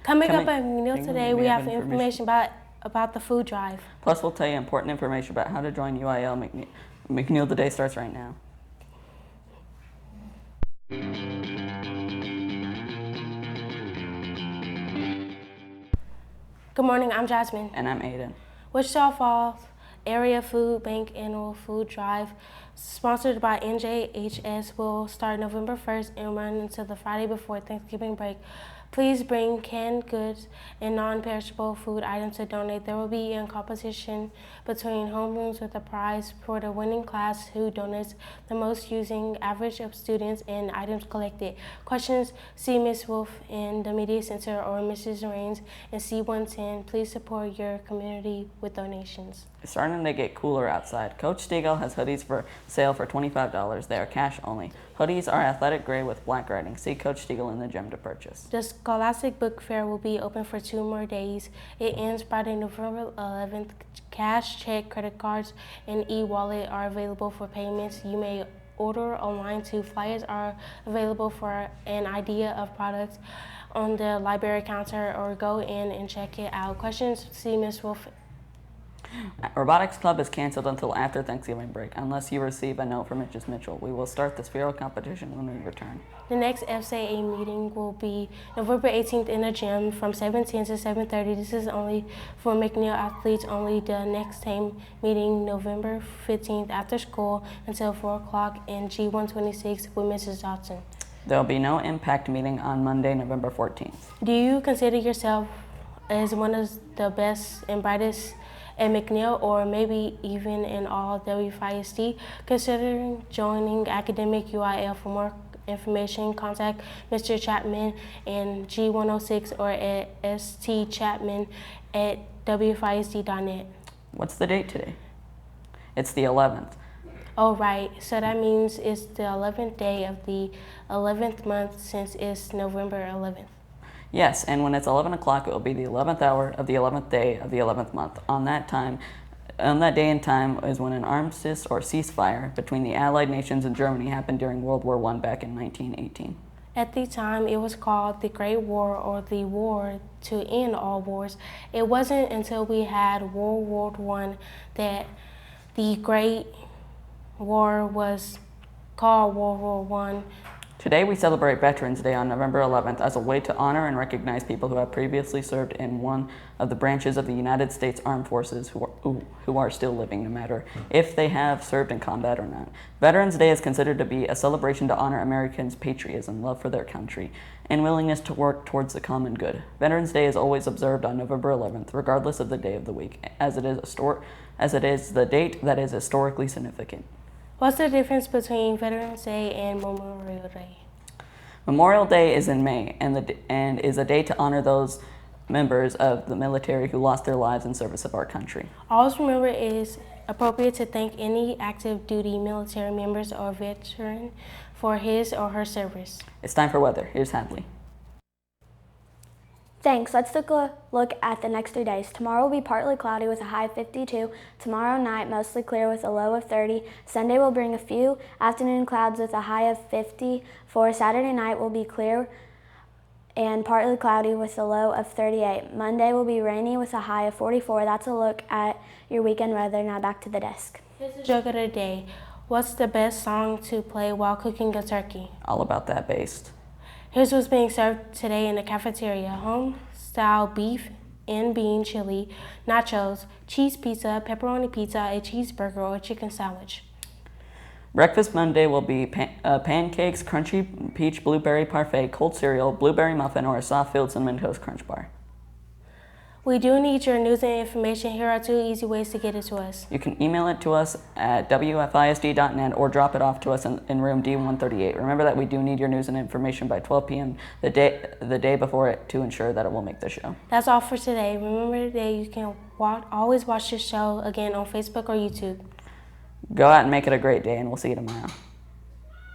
Coming up at McNiel Today, we have information about the food drive. Plus, we'll tell you important information about how to join UIL. McNiel Today starts right now. Good morning, I'm Jasmine. And I'm Aiden. Wichita Falls Area Food Bank Annual Food Drive, sponsored by NJHS, will start November 1st and run until the Friday before Thanksgiving break. Please bring canned goods and non-perishable food items to donate. There will be a competition between homerooms with a prize for the winning class who donates the most using average of students and items collected. Questions, see Ms. Wolf in the Media Center or Mrs. Rains in C110. Please support your community with donations. It's starting to get cooler outside. Coach Stiegel has hoodies for sale for $25. They are cash only. Hoodies are athletic gray with black writing. See Coach Stiegel in the gym to purchase. The Scholastic Book Fair will be open for 2 more days. It ends Friday, November 11th. Cash, check, credit cards, and e-wallet are available for payments. You may order online too. Flyers are available for an idea of products on the library counter or go in and check it out. Questions, see Ms. Wolf. Robotics Club is canceled until after Thanksgiving break, unless you receive a note from Mrs. Mitchell. We will start the Sphero competition when we return. The next FCA meeting will be November 18th in the gym from 7:10 to 7:30. This is only for McNiel athletes only. The next team meeting November 15th after school until 4 o'clock in G126 with Mrs. Dodson. There will be no impact meeting on Monday, November 14th. Do you consider yourself as one of the best and brightest at McNiel, or maybe even in all WFISD? Considering joining Academic UIL. For more information, contact Mr. Chapman and G106 or at stchapman@wfisd.net. What's the date today? It's the 11th. Oh, right. So that means it's the 11th day of the 11th month since it's November 11th. Yes, and when it's 11 o'clock, it will be the 11th hour of the 11th day of the 11th month. On that day and time is when an armistice or ceasefire between the Allied nations and Germany happened during World War I back in 1918. At the time, it was called the Great War, or the War to End All Wars. It wasn't until we had World War I that the Great War was called World War I. Today we celebrate Veterans Day on November 11th as a way to honor and recognize people who have previously served in one of the branches of the United States Armed Forces who are still living, no matter if they have served in combat or not. Veterans Day is considered to be a celebration to honor Americans' patriotism, love for their country, and willingness to work towards the common good. Veterans Day is always observed on November 11th, regardless of the day of the week, as it is the date that is historically significant. What's the difference between Veterans Day and Memorial Day? Memorial Day is in May and is a day to honor those members of the military who lost their lives in service of our country. Always remember it is appropriate to thank any active duty military members or veteran for his or her service. It's time for weather. Here's Hadley. Thanks. Let's take a look at the next 3 days. Tomorrow will be partly cloudy with a high of 52. Tomorrow night, mostly clear with a low of 30. Sunday will bring a few afternoon clouds with a high of 50. For Saturday night will be clear and partly cloudy with a low of 38. Monday will be rainy with a high of 44. That's a look at your weekend weather. Now back to the desk. Here's the joke of the day. What's the best song to play while cooking a turkey? All About That Based. Here's what's being served today in the cafeteria. Home-style beef and bean chili, nachos, cheese pizza, pepperoni pizza, a cheeseburger, or a chicken sandwich. Breakfast Monday will be pancakes, crunchy peach blueberry parfait, cold cereal, blueberry muffin, or a soft-filled Cinnamon Toast Crunch bar. We do need your news and information. Here are 2 easy ways to get it to us. You can email it to us at wfisd.net or drop it off to us in room D138. Remember that we do need your news and information by 12 p.m. the day before it to ensure that it will make the show. That's all for today. Remember that you can always watch this show again on Facebook or YouTube. Go out and make it a great day, and we'll see you tomorrow.